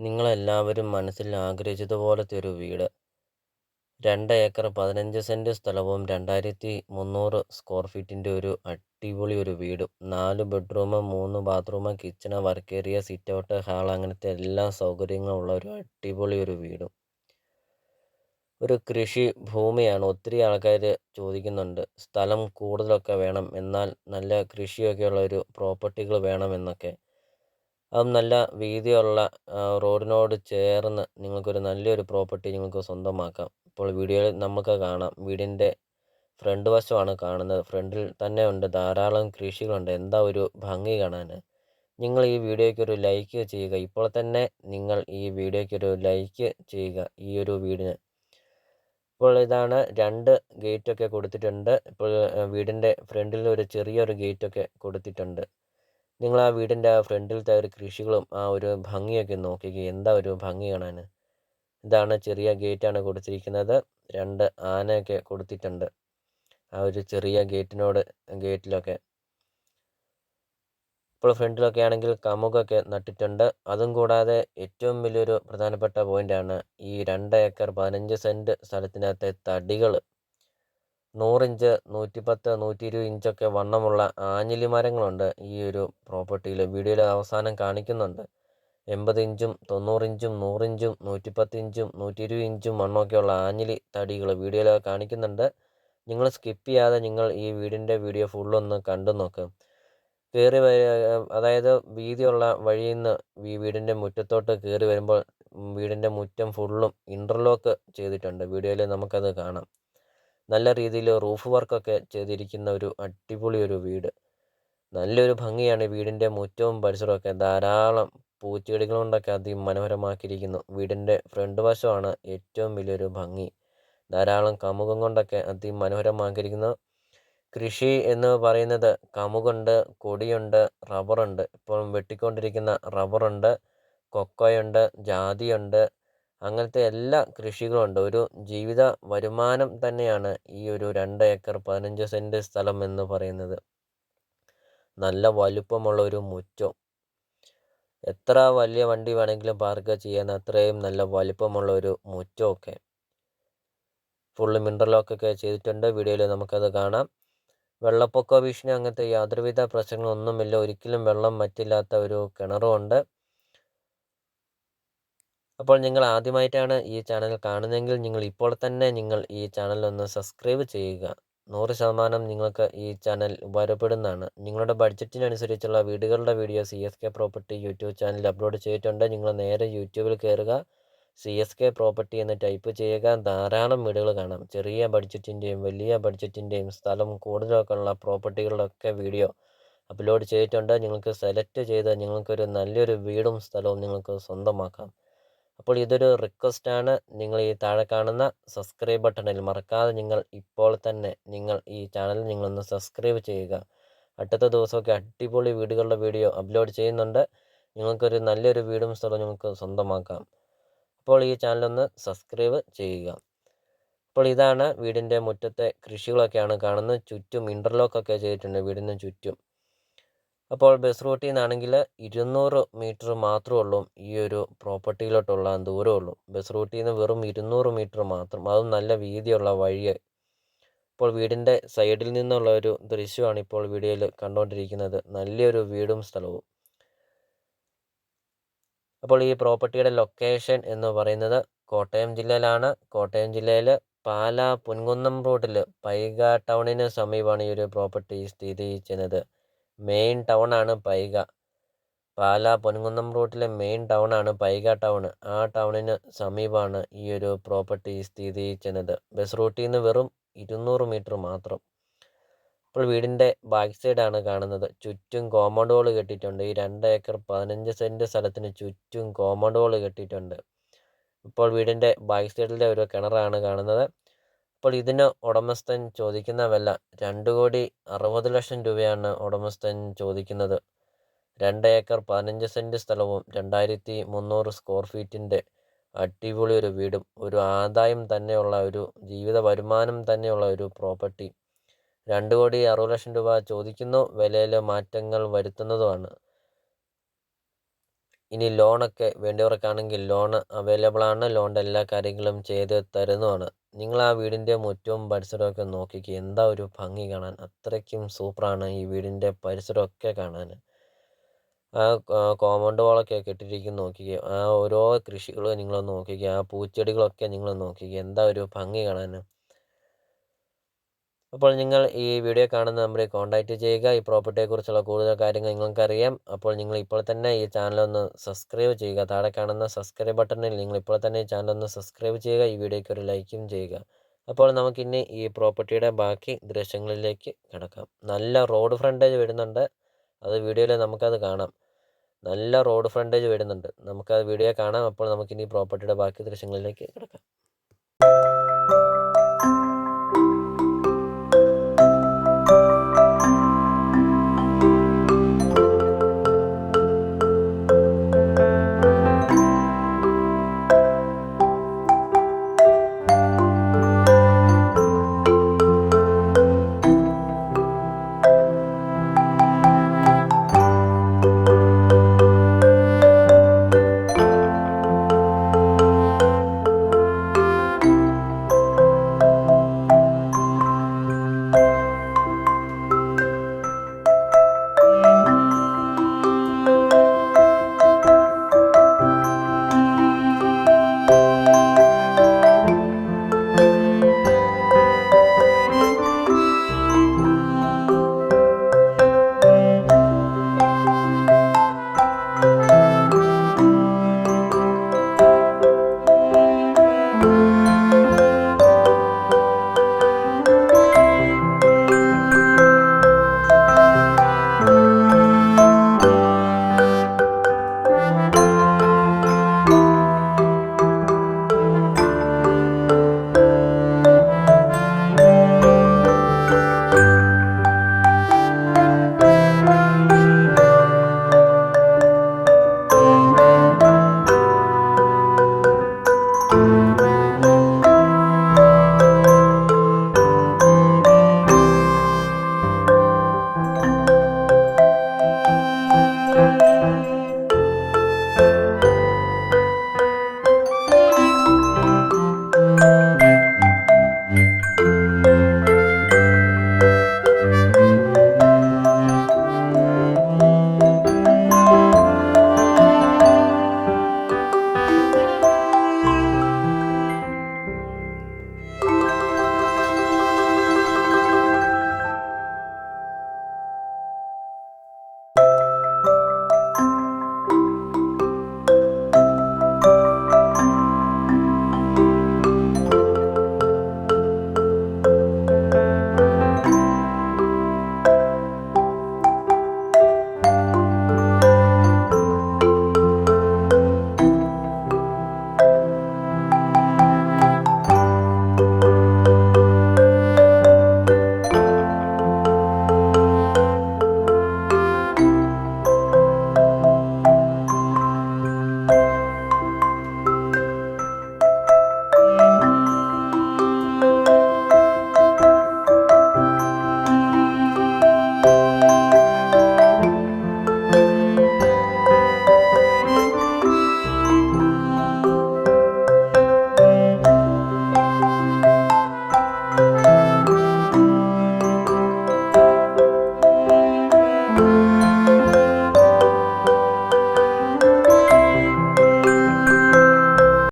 നിങ്ങളെല്ലാവരും മനസ്സിൽ ആഗ്രഹിച്ചതുപോലത്തെ ഒരു വീട്. 2 ഏക്കർ 15 സെന്റ് സ്ഥലവും 2300 സ്ക്വയർ ഫീറ്റിന്റെ ഒരു അടിപൊളി ഒരു വീടും 4 bedroom 3 bathroom kitchen work area sit out hall അങ്ങനത്തെ എല്ലാ സൗകര്യങ്ങളും ഉള്ള ഒരു അടിപൊളി ഒരു വീടും. ഒരു കൃഷി ഭൂമിയാണ്. ഒത്തിരി ആൾക്കാർ ചോദിക്കുന്നുണ്ട്. സ്ഥലം കൂടുതലൊക്കെ വേണം, എന്നാൽ നല്ല കൃഷിയൊക്കെയുള്ള ഒരു പ്രോപ്പർട്ടികൾ വേണമെന്നൊക്കെ. അതും നല്ല വീതിയുള്ള റോഡിനോട് ചേർന്ന് നിങ്ങൾക്കൊരു നല്ലൊരു പ്രോപ്പർട്ടി നിങ്ങൾക്ക് സ്വന്തമാക്കാം. ഇപ്പോൾ വീഡിയോയിൽ നമുക്ക് കാണാം. വീടിൻ്റെ ഫ്രണ്ട് വശമാണ് കാണുന്നത്. ഫ്രണ്ടിൽ തന്നെ ഉണ്ട് ധാരാളം കൃഷികളുണ്ട്. എന്താ ഒരു ഭംഗി കാണാൻ. നിങ്ങൾ ഈ വീഡിയോയ്ക്ക് ഒരു ലൈക്ക് ചെയ്യുക. ഇപ്പോൾ തന്നെ നിങ്ങൾ ഈ വീഡിയോയ്ക്ക് ഒരു ലൈക്ക് ചെയ്യുക ഈ ഒരു വീടിന്. ഇപ്പോൾ ഇതാണ് 2 ഗേറ്റൊക്കെ കൊടുത്തിട്ടുണ്ട്. ഇപ്പോൾ വീടിൻ്റെ ഫ്രണ്ടിൽ ഒരു ചെറിയൊരു ഗേറ്റൊക്കെ കൊടുത്തിട്ടുണ്ട്. നിങ്ങൾ ആ വീടിൻ്റെ ആ ഫ്രണ്ടിലത്തെ ഒരു കൃഷികളും ആ ഒരു ഭംഗിയൊക്കെ നോക്കിക്കേ. എന്താ ഒരു ഭംഗി കാണാൻ. ഇതാണ് ചെറിയ ഗേറ്റാണ് കൊടുത്തിരിക്കുന്നത്. 2 ആനയൊക്കെ കൊടുത്തിട്ടുണ്ട് ആ ഒരു ചെറിയ ഗേറ്റിലൊക്കെ. ഇപ്പോൾ ഫ്രണ്ടിലൊക്കെ ആണെങ്കിൽ കമുകൊക്കെ നട്ടിട്ടുണ്ട്. അതും കൂടാതെ ഏറ്റവും വലിയൊരു പ്രധാനപ്പെട്ട പോയിൻ്റാണ് ഈ 2 ഏക്കർ 15 സെൻറ്റ് സ്ഥലത്തിനകത്തെ തടികൾ. 100 ഇഞ്ച് 110 120 ഇഞ്ചൊക്കെ വണ്ണമുള്ള ആഞ്ഞിലി മരങ്ങളുണ്ട് ഈ ഒരു പ്രോപ്പർട്ടിയിൽ. വീഡിയോയിൽ അവസാനം കാണിക്കുന്നുണ്ട്. 80 ഇഞ്ചും 90 ഇഞ്ചും 100 ഇഞ്ചും 110 ഇഞ്ചും 120 ഇഞ്ചും വണ്ണമൊക്കെയുള്ള ആഞ്ഞിലി തടികൾ വീഡിയോയിൽ കാണിക്കുന്നുണ്ട്. നിങ്ങൾ സ്കിപ്പ് ചെയ്യാതെ നിങ്ങൾ ഈ വീടിൻ്റെ വീഡിയോ ഫുള്ളൊന്ന് കണ്ടു നോക്ക്. അതായത് വീതിയുള്ള വഴിയിൽ നിന്ന് ഈ വീടിൻ്റെ മുറ്റത്തോട്ട് കയറി വരുമ്പോൾ വീടിൻ്റെ മുറ്റം ഫുള്ളും ഇൻ്റർലോക്ക് ചെയ്തിട്ടുണ്ട്. വീഡിയോയിൽ നമുക്കത് കാണാം. നല്ല രീതിയിൽ റൂഫ് വർക്കൊക്കെ ചെയ്തിരിക്കുന്ന ഒരു അടിപൊളി ഒരു വീട്. നല്ലൊരു ഭംഗിയാണ് വീടിൻ്റെ മുറ്റവും പരിസരമൊക്കെ. ധാരാളം പൂച്ചെടികൾ കൊണ്ടൊക്കെ അതിമനോഹരമാക്കിയിരിക്കുന്നു. വീടിൻ്റെ ഫ്രണ്ട് വശമാണ് ഏറ്റവും വലിയൊരു ഭംഗി. ധാരാളം കമുകം കൊണ്ടൊക്കെ അതിമനോഹരമാക്കിയിരിക്കുന്നു. കൃഷി എന്ന് പറയുന്നത് കമുകുണ്ട്, കൊടിയുണ്ട്, റബ്ബറുണ്ട്. ഇപ്പോൾ വെട്ടിക്കൊണ്ടിരിക്കുന്ന റബ്ബറുണ്ട്, കൊക്കോയുണ്ട്, ജാതിയുണ്ട്. അങ്ങനത്തെ എല്ലാ കൃഷികളുണ്ട്. ഒരു ജീവിത വരുമാനം തന്നെയാണ് ഈ ഒരു 2 ഏക്കർ 15 സെൻറ്റ് സ്ഥലം എന്ന് പറയുന്നത്. നല്ല വലുപ്പമുള്ള ഒരു മുറ്റം. എത്ര വലിയ വണ്ടി വേണമെങ്കിലും പാർക്ക് ചെയ്യാൻ അത്രയും നല്ല വലുപ്പമുള്ള ഒരു മുറ്റമൊക്കെ. ഫുള്ളും ഇൻ്റർലോക്കൊക്കെ ചെയ്തിട്ടുണ്ട്. വീഡിയോയിൽ നമുക്കത് കാണാം. വെള്ളപ്പൊക്ക ഭീഷണി അങ്ങനത്തെ യാതൊരുവിധ പ്രശ്നങ്ങളൊന്നുമില്ല. ഒരിക്കലും വെള്ളം വറ്റില്ലാത്ത ഒരു കിണറുമുണ്ട്. അപ്പോൾ നിങ്ങൾ ആദ്യമായിട്ടാണ് ഈ ചാനൽ കാണുന്നതെങ്കിൽ നിങ്ങൾ ഇപ്പോൾ തന്നെ നിങ്ങൾ ഈ ചാനലൊന്ന് സബ്സ്ക്രൈബ് ചെയ്യുക. 100% നിങ്ങൾക്ക് ഈ ചാനൽ ഉപകാരപ്പെടുന്നതാണ്. നിങ്ങളുടെ ബഡ്ജറ്റിനനുസരിച്ചുള്ള വീടുകളുടെ വീഡിയോ CSK പ്രോപ്പർട്ടി യൂട്യൂബ് ചാനലിൽ അപ്ലോഡ് ചെയ്തിട്ടുണ്ട്. നിങ്ങൾ നേരെ യൂട്യൂബിൽ കയറുക, CSK പ്രോപ്പർട്ടി എന്ന് ടൈപ്പ് ചെയ്യുക. ധാരാളം വീടുകൾ കാണാം. ചെറിയ ബഡ്ജറ്റിൻ്റെയും വലിയ ബഡ്ജറ്റിൻ്റെയും സ്ഥലം കൂടുതലൊക്കെ ഉള്ള പ്രോപ്പർട്ടികളുടെയൊക്കെ വീഡിയോ അപ്ലോഡ് ചെയ്തിട്ടുണ്ട്. നിങ്ങൾക്ക് സെലക്ട് ചെയ്ത് നിങ്ങൾക്കൊരു നല്ലൊരു വീടും സ്ഥലവും നിങ്ങൾക്ക് സ്വന്തമാക്കാം. അപ്പോൾ ഇതൊരു റിക്വസ്റ്റാണ്. നിങ്ങൾ ഈ താഴെ കാണുന്ന സബ്സ്ക്രൈബ് ബട്ടണിൽ മറക്കാതെ നിങ്ങൾ ഇപ്പോൾ തന്നെ നിങ്ങൾ ഈ ചാനൽ നിങ്ങളൊന്ന് സബ്സ്ക്രൈബ് ചെയ്യുക. അടുത്ത ദിവസമൊക്കെ അടിപൊളി വീടുകളുടെ വീഡിയോ അപ്ലോഡ് ചെയ്യുന്നുണ്ട്. നിങ്ങൾക്കൊരു നല്ലൊരു വീടും സ്ഥലവും നിങ്ങൾക്ക് സ്വന്തമാക്കാം. അപ്പോൾ ഈ ചാനലൊന്ന് സബ്സ്ക്രൈബ് ചെയ്യുക. അപ്പോൾ ഇതാണ് വീടിൻ്റെ മുറ്റത്തെ കൃഷികളൊക്കെയാണ് കാണുന്നത്. ചുറ്റും ഇൻ്റർലോക്കൊക്കെ ചെയ്തിട്ടുണ്ട് വീടിന് ചുറ്റും. അപ്പോൾ ബസ് റൂട്ടിൽ നിന്നാണെങ്കിൽ 200 മീറ്റർ മാത്രമേ ഉള്ളൂ ഈ ഒരു പ്രോപ്പർട്ടിയിലോട്ടുള്ള ദൂരമുള്ളൂ. ബസ് റൂട്ടിൽ നിന്ന് വെറും 200 മീറ്റർ മാത്രം. അതും നല്ല വീതിയുള്ള വഴി. ഇപ്പോൾ വീടിൻ്റെ സൈഡിൽ നിന്നുള്ള ഒരു ദൃശ്യമാണ് ഇപ്പോൾ വീഡിയോയിൽ കണ്ടുകൊണ്ടിരിക്കുന്നത്. നല്ലൊരു വീടും സ്ഥലവും. അപ്പോൾ ഈ പ്രോപ്പർട്ടിയുടെ ലൊക്കേഷൻ എന്ന് പറയുന്നത് കോട്ടയം ജില്ലയിലാണ്. കോട്ടയം ജില്ലയിൽ പാലാ പൊൻകുന്നം റോഡിൽ പൈക ടൗണിന് സമീപമാണ് ഈ ഒരു പ്രോപ്പർട്ടി സ്ഥിതി ചെയ്യുന്നത്. മെയിൻ ടൗൺ ആണ് പൈക. പാലാ പൊൻകുന്നം റൂട്ടിലെ മെയിൻ ടൗൺ ആണ് പൈക ടൗൺ. ആ ടൗണിന് സമീപമാണ് ഈ ഒരു പ്രോപ്പർട്ടി സ്ഥിതി ചെയ്യുന്നത്. ബസ് റൂട്ടിൽ നിന്ന് വെറും 200 മീറ്റർ മാത്രം. ഇപ്പോൾ വീടിൻ്റെ ബാക്ക് സൈഡാണ് കാണുന്നത്. ചുറ്റും കോമ്പൗണ്ട് വാൾ കെട്ടിയിട്ടുണ്ട്. ഈ 2 ഏക്കർ 15 സെൻറ്റ് സ്ഥലത്തിന് ചുറ്റും കോമ്പൗണ്ട് വാൾ കെട്ടിയിട്ടുണ്ട്. ഇപ്പോൾ വീടിൻ്റെ ബാക്ക് സൈഡിലെ ഒരു കിണറാണ് കാണുന്നത്. അപ്പോൾ ഇതിന് ഉടമസ്ഥൻ ചോദിക്കുന്ന വില 2,60,00,000 രൂപയാണ് ഉടമസ്ഥൻ ചോദിക്കുന്നത്. 2 ഏക്കർ 15 സെൻറ്റ് സ്ഥലവും 2300 സ്ക്വയർ ഫീറ്റിൻ്റെ അടിപൊളി ഒരു വീടും ഒരു ആദായം തന്നെയുള്ള ഒരു ജീവിത വരുമാനം തന്നെയുള്ള ഒരു പ്രോപ്പർട്ടി. 2,60,00,000 രൂപ ചോദിക്കുന്നു. വിലയിൽ മാറ്റങ്ങൾ വരുത്തുന്നതുമാണ്. ഇനി ലോണൊക്കെ വേണ്ടിയവർക്കാണെങ്കിൽ ലോൺ അവൈലബിൾ ആണ്. ലോണിൻ്റെ എല്ലാ കാര്യങ്ങളും ചെയ്ത് തരുന്നതാണ്. നിങ്ങൾ ആ വീടിൻ്റെ മുറ്റവും പരിസരമൊക്കെ നോക്കിക്കേ. എന്താ ഒരു ഭംഗി കാണാൻ. അത്രയ്ക്കും സൂപ്പറാണ് ഈ വീടിൻ്റെ പരിസരമൊക്കെ കാണാൻ. ആ കോമ്പൗണ്ട് വാളൊക്കെ കെട്ടിയിരിക്കുന്നത് നോക്കിക്കേ. ആ ഓരോ കൃഷികളും നിങ്ങളൊന്ന് നോക്കിക്കേ. ആ പൂച്ചെടികളൊക്കെ നിങ്ങളൊന്ന് നോക്കിക്കേ. എന്താ ഒരു ഭംഗി കാണാൻ. അപ്പോൾ നിങ്ങൾ ഈ വീഡിയോ കാണുന്ന നമ്പറിൽ കോൺടാക്റ്റ് ചെയ്യുക. ഈ പ്രോപ്പർട്ടിയെക്കുറിച്ചുള്ള കൂടുതൽ കാര്യങ്ങൾ നിങ്ങൾക്കറിയാം. അപ്പോൾ നിങ്ങൾ ഇപ്പോൾ തന്നെ ഈ ചാനലൊന്ന് സബ്സ്ക്രൈബ് ചെയ്യുക. താഴെ കാണുന്ന സബ്സ്ക്രൈബ് ബട്ടണിൽ നിങ്ങൾ ഇപ്പോൾ തന്നെ ഈ ചാനലൊന്ന് സബ്സ്ക്രൈബ് ചെയ്യുക. ഈ വീഡിയോയ്ക്ക് ഒരു ലൈക്കും ചെയ്യുക. അപ്പോൾ നമുക്കിനി ഈ പ്രോപ്പർട്ടിയുടെ ബാക്കി ദൃശ്യങ്ങളിലേക്ക് കിടക്കാം. നല്ല റോഡ് ഫ്രണ്ടേജ് വരുന്നുണ്ട്. അത് വീഡിയോയിൽ നമുക്കത് കാണാം. നല്ല റോഡ് ഫ്രണ്ടേജ് വരുന്നുണ്ട്. നമുക്കത് വീഡിയോ കാണാം. അപ്പോൾ നമുക്കിനി പ്രോപ്പർട്ടിയുടെ ബാക്കി ദൃശ്യങ്ങളിലേക്ക് കിടക്കാം.